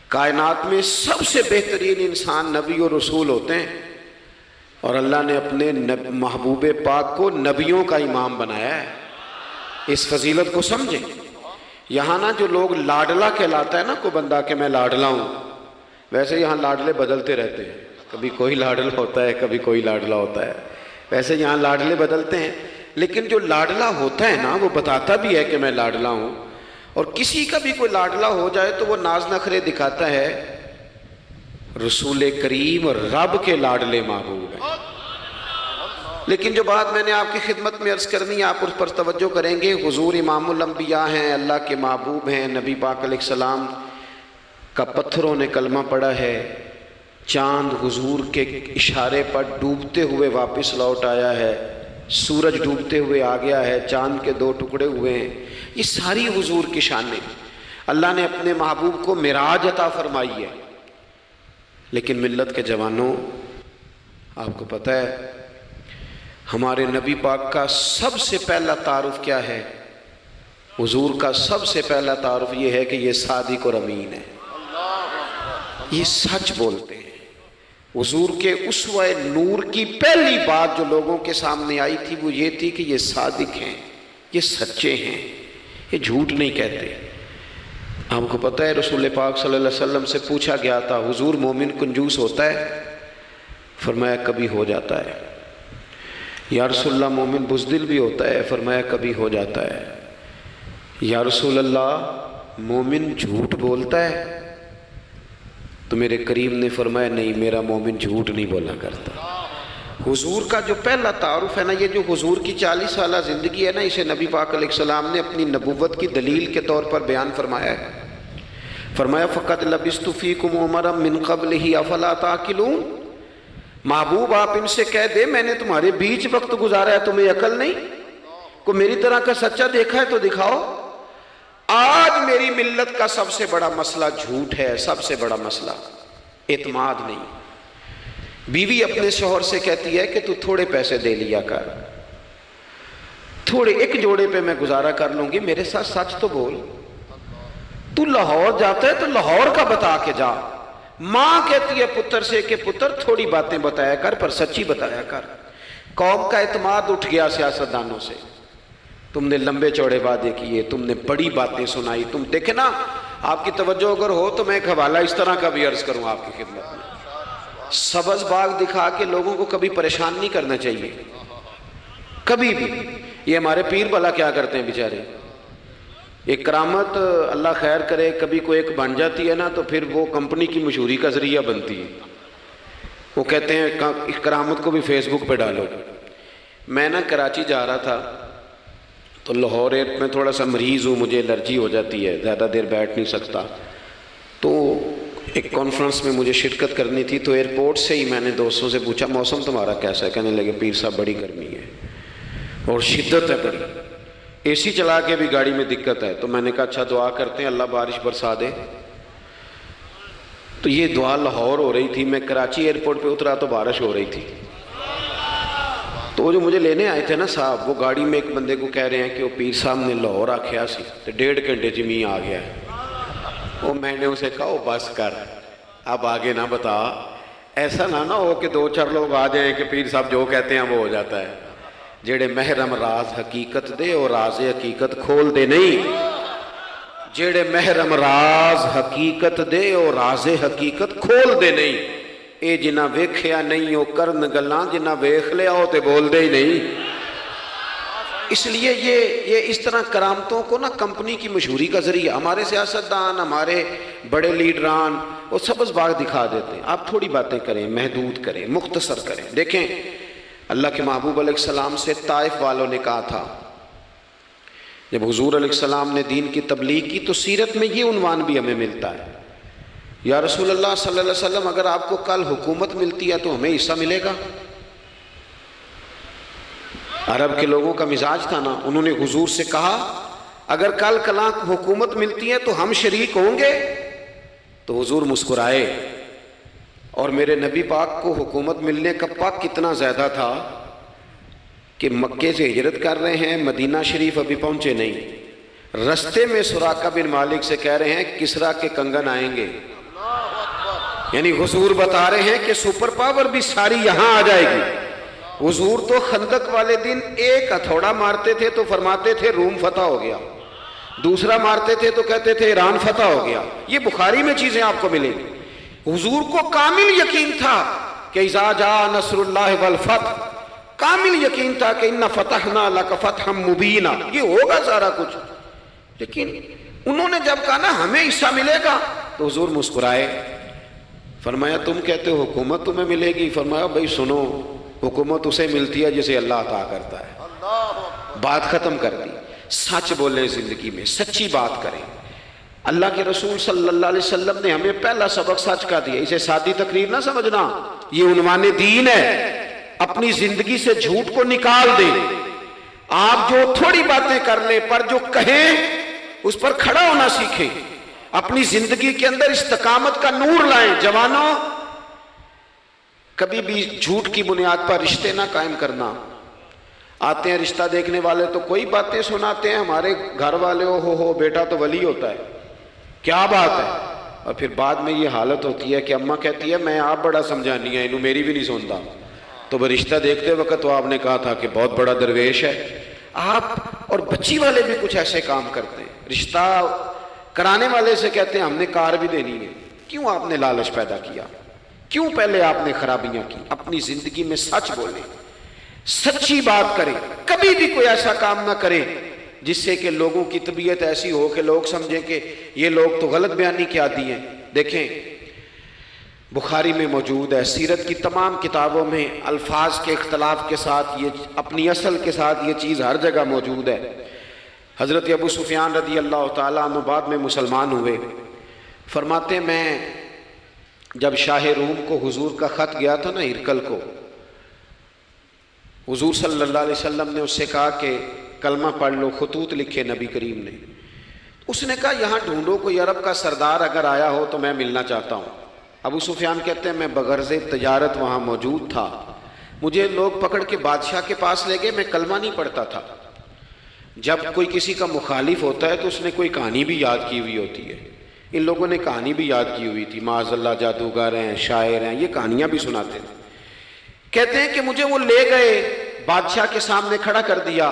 کائنات میں سب سے بہترین انسان نبی اور رسول ہوتے ہیں، اور اللہ نے اپنے محبوب پاک کو نبیوں کا امام بنایا ہے۔ اس فضیلت کو سمجھیں۔ یہاں نا جو لوگ لاڈلا کہلاتا ہے نا کوئی بندہ کہ میں لاڈلا ہوں، ویسے یہاں لاڈلے بدلتے رہتے ہیں، کبھی کوئی لاڈلا ہوتا ہے کبھی کوئی لاڈلا ہوتا ہے، ویسے یہاں لاڈلے بدلتے ہیں، لیکن جو لاڈلا ہوتا ہے نا وہ بتاتا بھی ہے کہ میں لاڈلا ہوں۔ اور کسی کا بھی کوئی لاڈلا ہو جائے تو وہ ناز نخرے دکھاتا ہے، رسول کریم اور رب کے لاڈلے محبوب ہیں۔ لیکن جو بات میں نے آپ کی خدمت میں عرض کرنی ہے، آپ اس پر توجہ کریں گے۔ حضور امام الانبیاء ہیں، اللہ کے محبوب ہیں، نبی پاک علیہ السلام کا پتھروں نے کلمہ پڑھا ہے، چاند حضور کے اشارے پر ڈوبتے ہوئے واپس لوٹ آیا ہے، سورج ڈوبتے ہوئے آ گیا ہے، چاند کے 2 ٹکڑے ہوئے ہیں، یہ ساری حضور کی شانیں۔ اللہ نے اپنے محبوب کو معراج عطا فرمائی ہے۔ لیکن ملت کے جوانوں، آپ کو پتہ ہے ہمارے نبی پاک کا سب سے پہلا تعارف کیا ہے؟ حضور کا سب سے پہلا تعارف یہ ہے کہ یہ صادق اور امین ہے، یہ سچ بولتے ہیں۔ حضور کے اسوہ نور کی پہلی بات جو لوگوں کے سامنے آئی تھی وہ یہ تھی کہ یہ صادق ہیں، یہ سچے ہیں، یہ جھوٹ نہیں کہتے۔ آپ کو پتہ ہے رسول پاک صلی اللہ علیہ وسلم سے پوچھا گیا تھا، حضور مومن کنجوس ہوتا ہے؟ فرمایا کبھی ہو جاتا ہے۔ یا رسول اللہ مومن بزدل بھی ہوتا ہے؟ فرمایا کبھی ہو جاتا ہے۔ یا رسول اللہ مومن جھوٹ بولتا ہے؟ تو میرے کریم نے فرمایا نہیں، میرا مومن جھوٹ نہیں بولا کرتا۔ حضور کا جو پہلا تعارف ہے نا، یہ جو حضور کی 40 سالہ زندگی ہے نا، اسے نبی پاک علیہ السلام نے اپنی نبوت کی دلیل کے طور پر بیان فرمایا ہے۔ فرمایا فَقَدْ لَبِثْتُ فِيكُمْ عُمَرًا مِّن قَبْلِهِ أَفَلَا تَعْقِلُونَ۔ محبوب آپ ان سے کہہ دے میں نے تمہارے بیچ وقت گزارا ہے، تمہیں عقل نہیں؟ کوئی میری طرح کا سچا دیکھا ہے تو دکھاؤ۔ آج میری ملت کا سب سے بڑا مسئلہ جھوٹ ہے، سب سے بڑا مسئلہ اعتماد نہیں۔ بیوی اپنے شوہر سے کہتی ہے کہ تو تھوڑے پیسے دے لیا کر، تھوڑے ایک جوڑے پہ میں گزارا کر لوں گی، میرے ساتھ سچ تو بول۔ تو لاہور جاتا ہے تو لاہور کا بتا کے جا۔ ماں کہتی ہے پتر سے کہ پتر تھوڑی باتیں بتایا کر پر سچی بتایا کر۔ قوم کا اعتماد اٹھ گیا سیاستدانوں سے، تم نے لمبے چوڑے وعدے کیے، تم نے بڑی باتیں سنائی۔ تم دیکھیں نا، آپ کی توجہ اگر ہو تو میں ایک حوالہ اس طرح کا بھی عرض کروں آپ کی خدمت میں۔ سبز باغ دکھا کے لوگوں کو کبھی پریشان نہیں کرنا چاہیے، کبھی بھی۔ یہ ہمارے پیر بھلا کیا کرتے ہیں بیچارے، ایک کرامت اللہ خیر کرے کبھی کوئی ایک بن جاتی ہے نا تو پھر وہ کمپنی کی مشہوری کا ذریعہ بنتی ہے۔ وہ کہتے ہیں اس کرامت کو بھی فیس بک پہ ڈالو۔ میں نا کراچی جا رہا تھا تو لاہور میں تھوڑا سا مریض ہوں، مجھے الرجی ہو جاتی ہے، زیادہ دیر بیٹھ نہیں سکتا، تو ایک کانفرنس میں مجھے شرکت کرنی تھی۔ تو ایئرپورٹ سے ہی میں نے دوستوں سے پوچھا موسم تمہارا کیسا ہے؟ کہنے لگے پیر صاحب بڑی گرمی ہے اور شدت ہے بڑی، اے سی چلا کے بھی گاڑی میں دقت ہے۔ تو میں نے کہا اچھا دعا کرتے ہیں اللہ بارش برسا دے۔ تو یہ دعا لاہور ہو رہی تھی، میں کراچی ایئرپورٹ پہ اترا تو بارش ہو رہی تھی۔ تو وہ جو مجھے لینے آئے تھے نا صاحب، وہ گاڑی میں ایک بندے کو کہہ رہے ہیں کہ وہ پیر صاحب نے لاہور آکھیا سی تو 1.5 گھنٹے جمی آ گیا ہے۔ وہ میں نے اسے کہا بس کر، اب آگے نہ بتا، ایسا نہ ہو کہ 2-4 لوگ آ جائیں کہ پیر صاحب جو کہتے ہیں وہ ہو جاتا ہے۔ جڑے محرم راز حقیقت دے اور راز حقیقت کھول دے نہیں، جڑے محرم راز حقیقت دے اور راز حقیقت کھول دے نہیں، اے جنہ ویکھیا نہیں او کرن گلاں، جنہ ویکھ لیا ہو تے بول دے ہی نہیں۔ اس لیے یہ اس طرح کرامتوں کو نا کمپنی کی مشہوری کا ذریعہ، ہمارے سیاستدان، ہمارے بڑے لیڈران وہ سبز باغ دکھا دیتے ہیں۔ آپ تھوڑی باتیں کریں، محدود کریں، مختصر کریں۔ دیکھیں اللہ کے محبوب علیہ السلام سے طائف والوں نے کہا تھا، جب حضور علیہ السلام نے دین کی تبلیغ کی تو سیرت میں یہ عنوان بھی ہمیں ملتا ہے، یا رسول اللہ صلی اللہ علیہ وسلم اگر آپ کو کل حکومت ملتی ہے تو ہمیں حصہ ملے گا؟ عرب کے لوگوں کا مزاج تھا نا، انہوں نے حضور سے کہا اگر کل کلاں حکومت ملتی ہے تو ہم شریک ہوں گے؟ تو حضور مسکرائے، اور میرے نبی پاک کو حکومت ملنے کا پاک کتنا زیادہ تھا کہ مکے سے ہجرت کر رہے ہیں، مدینہ شریف ابھی پہنچے نہیں، رستے میں سراقہ بن مالک سے کہہ رہے ہیں کسریٰ کے کنگن آئیں گے، یعنی حضور بتا رہے ہیں کہ سپر پاور بھی ساری یہاں آ جائے گی۔ حضور تو خندق والے دن ایک ہتھوڑا مارتے تھے تو فرماتے تھے روم فتح ہو گیا، دوسرا مارتے تھے تو کہتے تھے ایران فتح ہو گیا۔ یہ بخاری میں چیزیں آپ کو ملیں گی۔ حضور کو کامل یقین تھا کہ اذا جاء نصر اللہ والفتح، کامل یقین تھا کہ ان فتحنا لک فتحا مبینا، یہ ہوگا سارا کچھ۔ لیکن انہوں نے جب کہا نا ہمیں حصہ ملے گا تو حضور مسکرائے، فرمایا تم کہتے ہو حکومت تمہیں ملے گی، فرمایا بھائی سنو، حکومت اسے ملتی ہے جسے اللہ عطا کرتا ہے۔ بات ختم کر دی۔ سچ بولیں زندگی میں، سچی بات کریں۔ اللہ کے رسول صلی اللہ علیہ وسلم نے ہمیں پہلا سبق سچ کا دیا۔ اسے سادی تقریر نہ سمجھنا، یہ عنوان دین ہے۔ اپنی زندگی سے جھوٹ کو نکال دیں۔ آپ جو تھوڑی باتیں کر لیں پر جو کہیں اس پر کھڑا ہونا سیکھیں۔ اپنی زندگی کے اندر استقامت کا نور لائیں۔ جوانوں، کبھی بھی جھوٹ کی بنیاد پر رشتے نہ قائم کرنا۔ آتے ہیں رشتہ دیکھنے والے تو کوئی باتیں سناتے ہیں، ہمارے گھر والے ہو بیٹا تو ولی ہوتا ہے، کیا بات ہے؟ اور پھر بعد میں یہ حالت ہوتی ہے کہ اماں کہتی ہے میں آپ بڑا سمجھانی ہے، انہوں میری بھی نہیں سنتا۔ تو وہ رشتہ دیکھتے وقت تو آپ نے کہا تھا کہ بہت بڑا درویش ہے۔ آپ اور بچی والے بھی کچھ ایسے کام کرتے ہیں، رشتہ کرانے والے سے کہتے ہیں ہم نے کار بھی دینی ہے۔ کیوں آپ نے لالچ پیدا کیا؟ کیوں پہلے آپ نے خرابیاں کی؟ اپنی زندگی میں سچ بولیں، سچی بات کریں۔ کبھی بھی کوئی ایسا کام نہ کریں جس سے کہ لوگوں کی طبیعت ایسی ہو کہ لوگ سمجھیں کہ یہ لوگ تو غلط بیانی کے عادی ہیں۔ دیکھیں بخاری میں موجود ہے، سیرت کی تمام کتابوں میں الفاظ کے اختلاف کے ساتھ یہ اپنی اصل کے ساتھ یہ چیز ہر جگہ موجود ہے۔ حضرت ابو سفیان رضی اللہ تعالیٰ عنہ بعد میں مسلمان ہوئے، فرماتے ہیں میں جب شاہ روم کو حضور کا خط گیا تھا نا ہرقل کو، حضور صلی اللہ علیہ وسلم نے اس سے کہا کہ کلمہ پڑھ لو، خطوط لکھے نبی کریم نے۔ اس نے کہا یہاں ڈھونڈو کوئی عرب کا سردار اگر آیا ہو تو میں ملنا چاہتا ہوں۔ ابو سفیان کہتے ہیں میں بغرض تجارت وہاں موجود تھا، مجھے لوگ پکڑ کے بادشاہ کے پاس لے گئے، میں کلمہ نہیں پڑھتا تھا۔ جب کوئی کسی کا مخالف ہوتا ہے تو اس نے کوئی کہانی بھی یاد کی ہوئی ہوتی ہے۔ ان لوگوں نے کہانی بھی یاد کی ہوئی تھی، معاذ اللہ جادوگر ہیں، شاعر ہیں، یہ کہانیاں بھی سناتے تھے۔ کہتے ہیں کہ مجھے وہ لے گئے، بادشاہ کے سامنے کھڑا کر دیا۔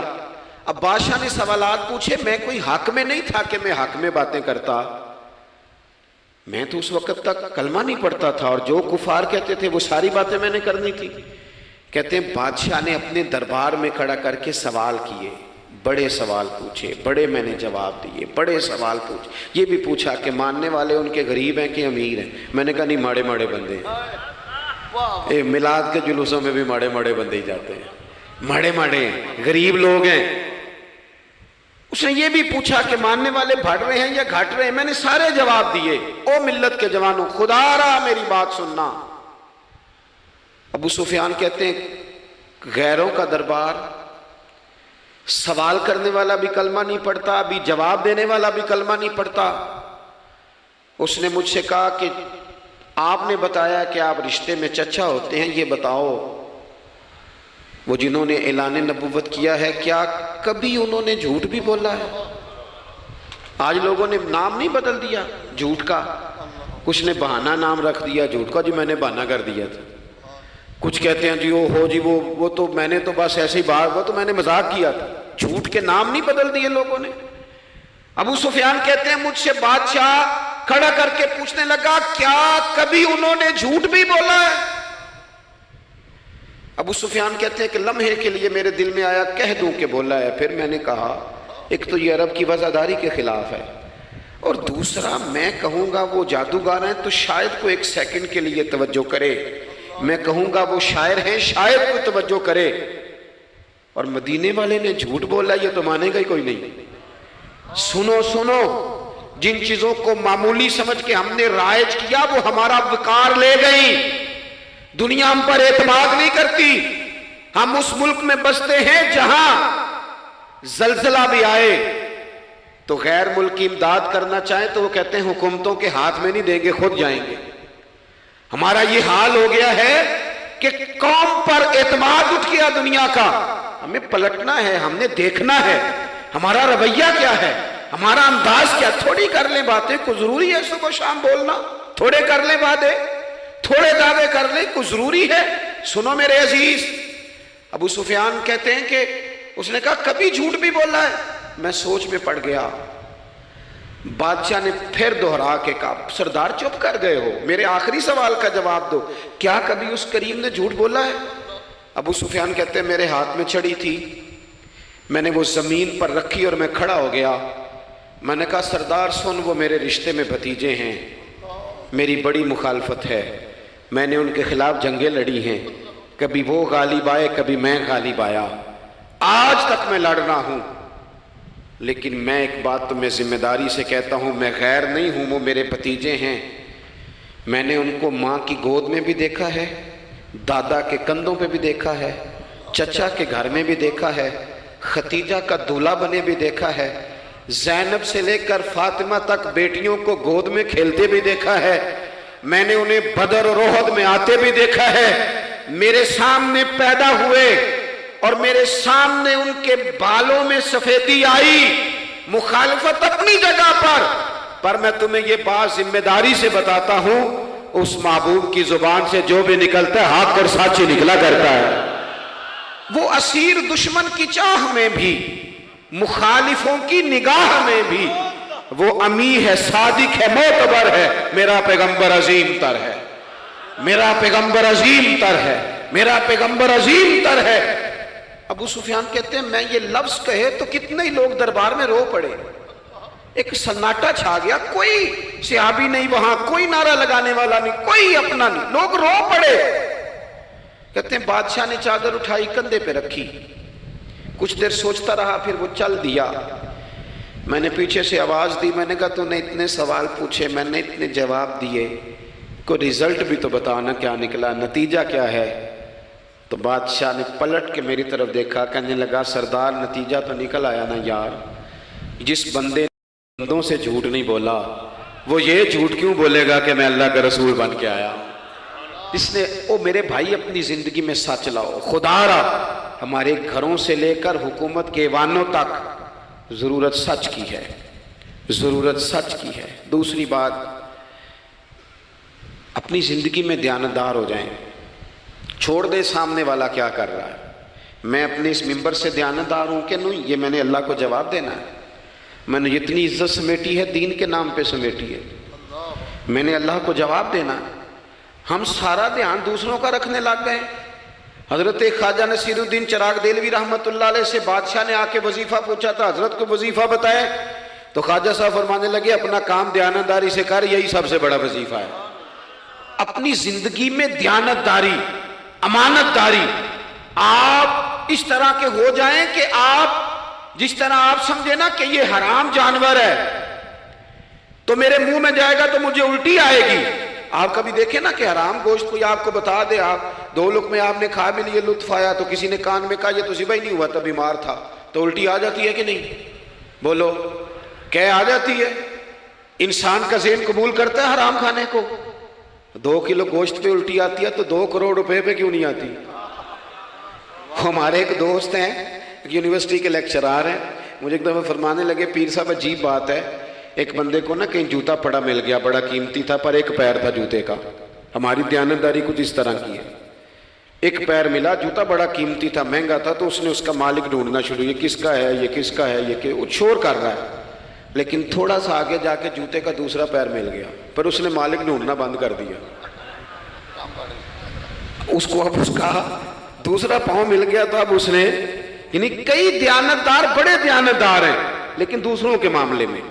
اب بادشاہ نے سوالات پوچھے، میں کوئی حق میں نہیں تھا کہ میں حق میں باتیں کرتا، میں تو اس وقت تک کلمہ نہیں پڑھتا تھا اور جو کفار کہتے تھے وہ ساری باتیں میں نے کرنی تھی۔ کہتے ہیں بادشاہ نے اپنے دربار میں کھڑا کر کے سوال کیے، بڑے سوال پوچھے، بڑے میں نے جواب دیے، بڑے سوال پوچھے۔ یہ بھی پوچھا کہ ماننے والے ان کے غریب ہیں کہ امیر ہیں؟ میں نے کہا نہیں، ماڑے ماڑے بندے ہیں۔ میلاد کے جلوسوں میں بھی ماڑے ماڑے بندے ہی جاتے ہیں، ماڑے ماڑے ہیں، غریب لوگ ہیں۔ اس نے یہ بھی پوچھا کہ ماننے والے بڑھ رہے ہیں یا گھٹ رہے ہیں؟ میں نے سارے جواب دیے۔ او ملت کے جوانوں، خدا را میری بات سننا۔ ابو سفیان کہتے ہیں غیروں کا دربار، سوال کرنے والا بھی کلمہ نہیں پڑھتا، ابھی جواب دینے والا بھی کلمہ نہیں پڑھتا۔ اس نے مجھ سے کہا کہ آپ نے بتایا کہ آپ رشتے میں چچا ہوتے ہیں، یہ بتاؤ وہ جنہوں نے اعلان نبوت کیا ہے کیا کبھی انہوں نے جھوٹ بھی بولا ہے؟ آج لوگوں نے نام نہیں بدل دیا جھوٹ کا، کچھ نے بہانہ نام رکھ دیا جھوٹ کا، جی میں نے بہانہ کر دیا تھا۔ کچھ کہتے ہیں جی جی وہ تو میں نے تو بس ایسے ہی بات، وہ تو میں نے مذاق کیا تھا۔ جھوٹ کے نام نہیں بدل دیے لوگوں نے۔ ابو سفیان کہتے ہیں مجھ سے بادشاہ کھڑا کر کے پوچھنے لگا کیا کبھی انہوں نے جھوٹ بھی بولا ہے؟ ابو سفیان کہتے ہیں کہ لمحے کے لیے میرے دل میں آیا کہہ دوں کہ بولا ہے۔ پھر میں نے کہا ایک تو یہ عرب کی وفاداری کے خلاف ہے، اور دوسرا میں کہوں گا وہ جادوگر ہیں تو شاید کو ایک سیکنڈ کے لیے توجہ کرے، میں کہوں گا وہ شاعر ہیں شاید کو توجہ کرے، اور مدینے والے نے جھوٹ بولا یہ تو مانے گا ہی کوئی نہیں۔ سنو سنو، جن چیزوں کو معمولی سمجھ کے ہم نے رائج کیا وہ ہمارا وقار لے گئی۔ دنیا ہم پر اعتماد نہیں کرتی۔ ہم اس ملک میں بستے ہیں جہاں زلزلہ بھی آئے تو غیر ملکی امداد کرنا چاہیں تو وہ کہتے ہیں حکومتوں کے ہاتھ میں نہیں دیں گے، خود جائیں گے۔ ہمارا یہ حال ہو گیا ہے کہ قوم پر اعتماد اٹھ گیا دنیا کا۔ ہمیں پلٹنا ہے، ہم نے دیکھنا ہے ہمارا رویہ کیا ہے، ہمارا انداز کیا۔ تھوڑی کر لیں باتیں کو، ضروری ہے صبح شام بولنا، تھوڑے کر لیں باتیں۔ تھوڑے دعوے کر لیں کوئی ضروری ہے؟ سنو میرے عزیز، ابو سفیان کہتے ہیں کہ اس نے کہا کبھی جھوٹ بھی بولا ہے؟ میں سوچ میں پڑ گیا۔ بادشاہ نے پھر دوہرا کے کہا سردار چپ کر گئے ہو، میرے آخری سوال کا جواب دو، کیا کبھی اس کریم نے جھوٹ بولا ہے؟ ابو سفیان کہتے ہیں میرے ہاتھ میں چھڑی تھی، میں نے وہ زمین پر رکھی اور میں کھڑا ہو گیا، میں نے کہا سردار سن، وہ میرے رشتے میں بھتیجے ہیں، میری بڑی مخالفت ہے، میں نے ان کے خلاف جنگیں لڑی ہیں، کبھی وہ غالب آئے کبھی میں غالب آیا، آج تک میں لڑ رہا ہوں، لیکن میں ایک بات تمہیں ذمہ داری سے کہتا ہوں، میں غیر نہیں ہوں، وہ میرے بھتیجے ہیں، میں نے ان کو ماں کی گود میں بھی دیکھا ہے، دادا کے کندھوں پہ بھی دیکھا ہے، چچا کے گھر میں بھی دیکھا ہے، ختیجہ کا دولہا بنے بھی دیکھا ہے، زینب سے لے کر فاطمہ تک بیٹیوں کو گود میں کھیلتے بھی دیکھا ہے، میں نے انہیں بدر اور احد میں آتے بھی دیکھا ہے، میرے سامنے پیدا ہوئے اور میرے سامنے ان کے بالوں میں سفیدی آئی، مخالفت اپنی جگہ پر میں تمہیں یہ بات ذمہ داری سے بتاتا ہوں، اس محبوب کی زبان سے جو بھی نکلتا ہے حق اور سچ ہی نکلا کرتا ہے۔ وہ اسیر دشمن کی چاہ میں بھی، مخالفوں کی نگاہ میں بھی وہ امی ہے، صادق ہے، معتبر ہے، میرا پیغمبر عظیم تر ہے، میرا پیغمبر عظیم تر ہے، میرا پیغمبر عظیم تر ہے۔ ابو سفیان کہتے ہیں میں یہ لفظ کہے تو کتنے ہی لوگ دربار میں رو پڑے، ایک سناٹا چھا گیا، کوئی صحابی نہیں وہاں، کوئی نعرہ لگانے والا نہیں، کوئی اپنا نہیں، لوگ رو پڑے۔ کہتے ہیں بادشاہ نے چادر اٹھائی کندھے پہ رکھی، کچھ دیر سوچتا رہا، پھر وہ چل دیا۔ میں نے پیچھے سے آواز دی، میں نے کہا تو نے اتنے سوال پوچھے، میں نے اتنے جواب دیے، کوئی رزلٹ بھی تو بتانا کیا نکلا، نتیجہ کیا ہے؟ تو بادشاہ نے پلٹ کے میری طرف دیکھا، کہنے لگا سردار نتیجہ تو نکل آیا نا یار، جس بندے نے بندوں سے جھوٹ نہیں بولا وہ یہ جھوٹ کیوں بولے گا کہ میں اللہ کا رسول بن کے آیا؟ اس نے او میرے بھائی اپنی زندگی میں سچ لاؤ، خدا را ہمارے گھروں سے لے کر حکومت کے ایوانوں تک ضرورت سچ کی ہے، ضرورت سچ کی ہے۔ دوسری بات، اپنی زندگی میں دیانتدار ہو جائیں، چھوڑ دے سامنے والا کیا کر رہا ہے، میں اپنے اس ممبر سے دیانتدار ہوں کہ نہیں، یہ میں نے اللہ کو جواب دینا ہے، میں نے اتنی عزت سمیٹی ہے دین کے نام پہ سمیٹی ہے، میں نے اللہ کو جواب دینا ہے۔ ہم سارا دھیان دوسروں کا رکھنے لگ گئے۔ حضرت خواجہ نصیر الدین چراغ دہلوی رحمۃ اللہ علیہ سے بادشاہ نے آ کے وظیفہ پوچھا تھا، حضرت کو وظیفہ بتائے، تو خواجہ صاحب فرمانے لگے اپنا کام دیانتداری سے کر، یہی سب سے بڑا وظیفہ ہے۔ اپنی زندگی میں دیانتداری، امانت داری، آپ اس طرح کے ہو جائیں کہ آپ جس طرح آپ سمجھے نا کہ یہ حرام جانور ہے تو میرے منہ میں جائے گا تو مجھے الٹی آئے گی۔ آپ کبھی دیکھیں نا کہ حرام گوشت کوئی آپ کو بتا دے، آپ دو لقمے آپ نے کھا بھی لیے، لطف آیا، تو کسی نے کان میں کہا یہ تو ذبح ہی نہیں ہوا تھا، بیمار تھا، تو الٹی آ جاتی ہے کہ نہیں؟ بولو، کہہ آ جاتی ہے؟ انسان کا ذہن قبول کرتا ہے حرام کھانے کو؟ 2 کلو گوشت پہ الٹی آتی ہے تو 2 کروڑ روپے پہ کیوں نہیں آتی؟ ہمارے ایک دوست ہیں، یونیورسٹی کے لیکچرار ہیں، مجھے ایک دفعہ فرمانے لگے پیر صاحب عجیب بات ہے، ایک بندے کو نا کہیں جوتا پڑا مل گیا، بڑا قیمتی تھا، پر ایک پیر تھا جوتے کا۔ ہماری دیانتداری کچھ اس طرح کی ہے، ایک پیر ملا، جوتا بڑا قیمتی تھا، مہنگا تھا، تو اس نے اس کا مالک ڈھونڈنا شروع، یہ کس کا ہے، یہ کس کا ہے، یہ کہ وہ شور کر رہا ہے، لیکن تھوڑا سا آگے جا کے جوتے کا دوسرا پیر مل گیا، پر اس نے مالک ڈھونڈنا بند کر دیا، اس کو اب اس کا دوسرا پاؤں مل گیا، تو اب اس نے، یعنی کئی دیانتدار بڑے دیانتدار ہیں لیکن دوسروں کے معاملے میں،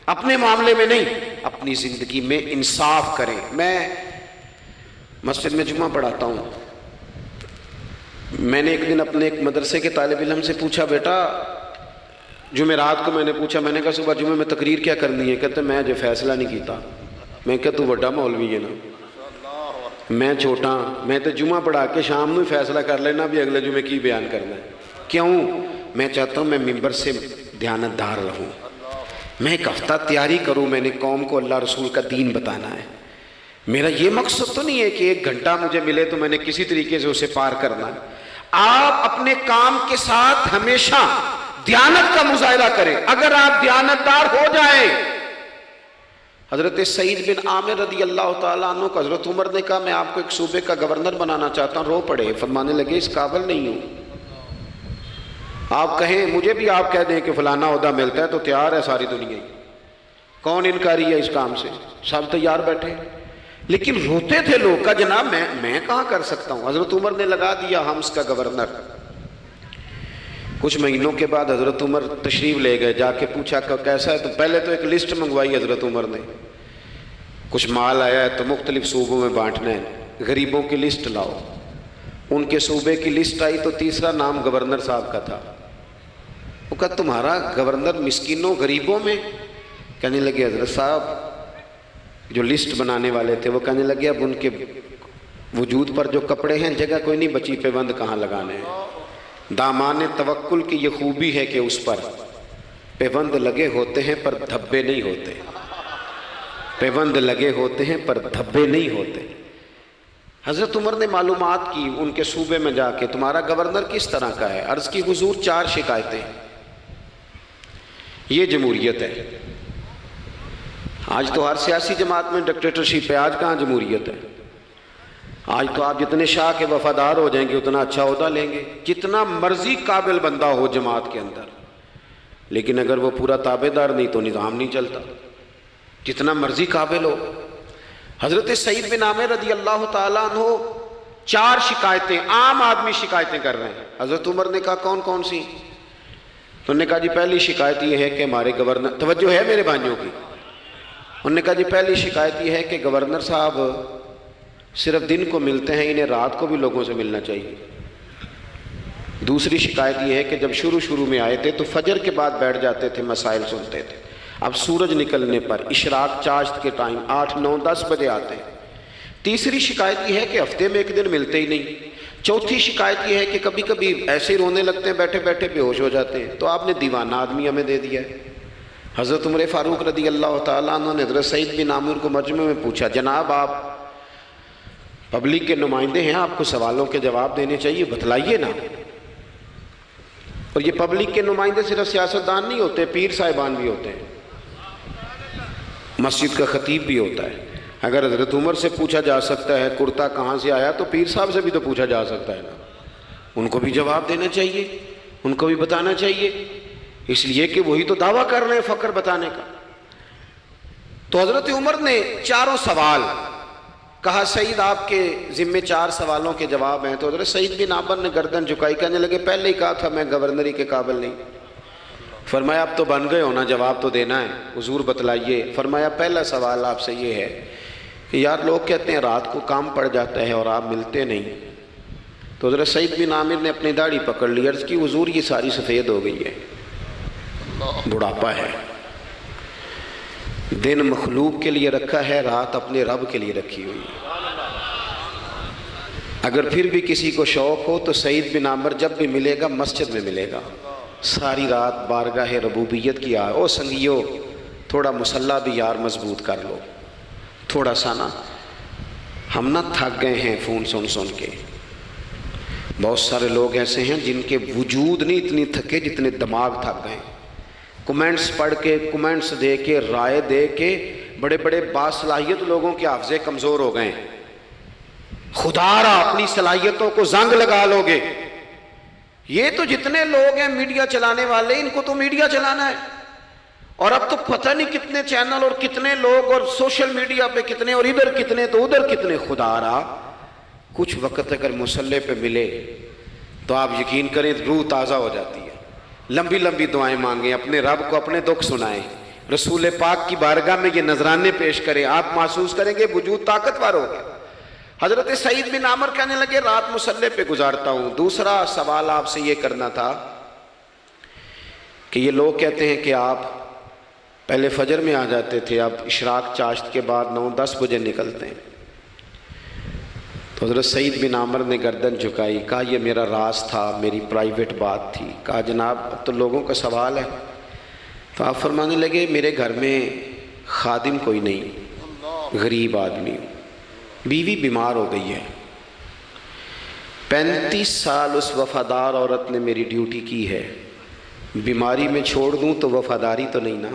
اپنے معاملے میں نہیں، اپنی زندگی میں انصاف کریں۔ میں مسجد میں جمعہ پڑھاتا ہوں، میں نے ایک دن اپنے ایک مدرسے کے طالب علم سے پوچھا، بیٹا جمعرات کو میں نے پوچھا، میں نے کہا صبح جمعہ میں تقریر کیا کرنی ہے؟ کہتے میں جو فیصلہ نہیں کیتا۔ میں کہا تو بڑا مولوی ہے نا، میں چھوٹا، میں تو جمعہ پڑھا کے شام میں فیصلہ کر لینا بھی اگلے جمعے کی بیان کرنا ہے۔ کیوں؟ میں چاہتا ہوں میں ممبر سے دیانتدار رہوں، میں ایک ہفتہ تیاری کروں، میں نے قوم کو اللہ رسول کا دین بتانا ہے، میرا یہ مقصد تو نہیں ہے کہ 1 گھنٹہ مجھے ملے تو میں نے کسی طریقے سے اسے پار کرنا ہے۔ آپ اپنے کام کے ساتھ ہمیشہ دیانت کا مظاہرہ کریں، اگر آپ دیانتدار ہو جائیں حضرت سعید بن عامر رضی اللہ تعالیٰ عنہ کو حضرت عمر نے کہا میں آپ کو ایک صوبے کا گورنر بنانا چاہتا ہوں، رو پڑے، فرمانے لگے اس قابل نہیں ہوں، آپ کہیں مجھے بھی آپ کہہ دیں کہ فلانا عہدہ ملتا ہے تو تیار ہے ساری دنیا ہی، کون انکاری ہے اس کام سے، سب تیار بیٹھے، لیکن روتے تھے لوگ کا جناب میں کہاں کر سکتا ہوں۔ حضرت عمر نے لگا دیا حمص کا گورنر۔ کچھ مہینوں کے بعد حضرت عمر تشریف لے گئے، جا کے پوچھا کہ کیسا ہے، تو پہلے تو ایک لسٹ منگوائی حضرت عمر نے، کچھ مال آیا ہے تو مختلف صوبوں میں بانٹنا ہے، غریبوں کی لسٹ لاؤ۔ ان کے صوبے کی لسٹ آئی تو تیسرا نام گورنر صاحب کا تھا۔ وہ کہا تمہارا گورنر مسکینوں غریبوں میں؟ کہنے لگے حضرت صاحب جو لسٹ بنانے والے تھے وہ کہنے لگے اب ان کے وجود پر جو کپڑے ہیں جگہ کوئی نہیں بچی، پیوند کہاں لگانے ہیں۔ دامان توکل کی یہ خوبی ہے کہ اس پر پیوند لگے ہوتے ہیں پر دھبے نہیں ہوتے، پیوند لگے ہوتے ہیں پر دھبے نہیں ہوتے۔ حضرت عمر نے معلومات کی ان کے صوبے میں جا کے، تمہارا گورنر کس طرح کا ہے؟ عرض کی حضور 4 شکایتیں۔ یہ جمہوریت ہے؟ آج تو ہر سیاسی جماعت میں ڈکٹیٹرشپ ہے، آج کہاں جمہوریت ہے؟ آج تو آپ جتنے شاہ کے وفادار ہو جائیں گے اتنا اچھا عہدہ لیں گے، جتنا مرضی قابل بندہ ہو جماعت کے اندر، لیکن اگر وہ پورا تابع دار نہیں تو نظام نہیں چلتا، جتنا مرضی قابل ہو۔ حضرت سعید بن عامر رضی اللہ تعالیٰ عنہ 4 شکایتیں، عام آدمی شکایتیں کر رہے ہیں۔ حضرت عمر نے کہا کون کون سی؟ تو انہوں نے کہا جی پہلی شکایت یہ ہے کہ ہمارے گورنر، توجہ ہے میرے بھائیوں کی، انہوں نے کہا جی پہلی شکایت یہ ہے کہ گورنر صاحب صرف دن کو ملتے ہیں، انہیں رات کو بھی لوگوں سے ملنا چاہیے۔ دوسری شکایت یہ ہے کہ جب شروع میں آئے تھے تو فجر کے بعد بیٹھ جاتے تھے، مسائل سنتے تھے، اب سورج نکلنے پر اشراق چاشت کے ٹائم 8، 9، 10 بجے آتے ہیں۔ تیسری شکایت یہ ہے کہ ہفتے میں ایک دن ملتے ہی نہیں۔ چوتھی شکایت یہ ہے کہ کبھی کبھی ایسے ہی رونے لگتے ہیں، بیٹھے بیٹھے بے ہوش ہو جاتے ہیں، تو آپ نے دیوانہ آدمی ہمیں دے دیا ہے۔ حضرت عمر فاروق رضی اللہ تعالیٰ عنہ نے حضرت سعید بن عامر کو مجمع میں پوچھا جناب آپ پبلک کے نمائندے ہیں، آپ کو سوالوں کے جواب دینے چاہیے، بتلائیے نا۔ اور یہ پبلک کے نمائندے صرف سیاستدان نہیں ہوتے، پیر صاحبان بھی ہوتے ہیں، مسجد کا خطیب بھی ہوتا ہے۔ اگر حضرت عمر سے پوچھا جا سکتا ہے کرتا کہاں سے آیا تو پیر صاحب سے بھی تو پوچھا جا سکتا ہے نا، ان کو بھی جواب دینا چاہیے، ان کو بھی بتانا چاہیے، اس لیے کہ وہی تو دعویٰ کر رہے ہیں فقر بتانے کا۔ تو حضرت عمر نے 4 سوال کہا سعید آپ کے ذمے 4 سوالوں کے جواب ہیں، تو حضرت سعید بن عامر نے گردن جھکائی، کہنے لگے پہلے ہی کہا تھا میں گورنری کے قابل نہیں۔ فرمایا اب تو بن گئے ہونا، جواب تو دینا ہے، حضور بتلائیے۔ فرمایا پہلا سوال آپ سے یہ ہے کہ یار لوگ کہتے ہیں رات کو کام پڑ جاتا ہے اور آپ ملتے نہیں۔ تو حضرت سعید بن عامر نے اپنی داڑھی پکڑ لی، عرض کی حضور یہ ساری سفید ہو گئی ہے، بڑھاپا ہے، دن مخلوق کے لیے رکھا ہے، رات اپنے رب کے لیے رکھی ہوئی ہے۔ اگر پھر بھی کسی کو شوق ہو تو سعید بن عامر جب بھی ملے گا مسجد میں ملے گا، ساری رات بارگاہ ربوبیت کی او سنگیو تھوڑا مسلح بھی یار مضبوط کر لو، تھوڑا سا نا، ہم نہ تھک گئے ہیں فون سن کے۔ بہت سارے لوگ ایسے ہیں جن کے وجود نہیں اتنی تھکے جتنے دماغ تھک گئے، کمنٹس پڑھ کے، کمنٹس دے کے، رائے دے کے، بڑے بڑے باصلاحیت لوگوں کے حافظے کمزور ہو گئے۔ خدا را اپنی صلاحیتوں کو زنگ لگا لو گے۔ یہ تو جتنے لوگ ہیں میڈیا چلانے والے، ان کو تو میڈیا چلانا ہے، اور اب تو پتہ نہیں کتنے چینل اور کتنے لوگ اور سوشل میڈیا پہ کتنے، اور ادھر کتنے تو ادھر کتنے۔ خدا را کچھ وقت اگر مسلح پہ ملے تو آپ یقین کریں روح تازہ ہو جاتی ہے۔ لمبی لمبی دعائیں مانگیں، اپنے رب کو اپنے دکھ سنائیں، رسول پاک کی بارگاہ میں یہ نذرانے پیش کریں، آپ محسوس کریں گے وجود طاقتور ہوگا۔ حضرت سعید بن عامر کہنے لگے رات مسلح پہ گزارتا ہوں۔ دوسرا سوال آپ سے یہ کرنا تھا کہ یہ لوگ کہتے ہیں کہ آپ پہلے فجر میں آ جاتے تھے، اب اشراق چاشت کے بعد 9-10 بجے نکلتے ہیں۔ تو حضرت سعید بن عامر نے گردن جھکائی، کہا یہ میرا راز تھا، میری پرائیویٹ بات تھی۔ کہا جناب اب تو لوگوں کا سوال ہے۔ تو آپ فرمانے لگے میرے گھر میں خادم کوئی نہیں، غریب آدمی، بیوی بیمار ہو گئی ہے، 35 سال اس وفادار عورت نے میری ڈیوٹی کی ہے، بیماری میں چھوڑ دوں تو وفاداری تو نہیں نا۔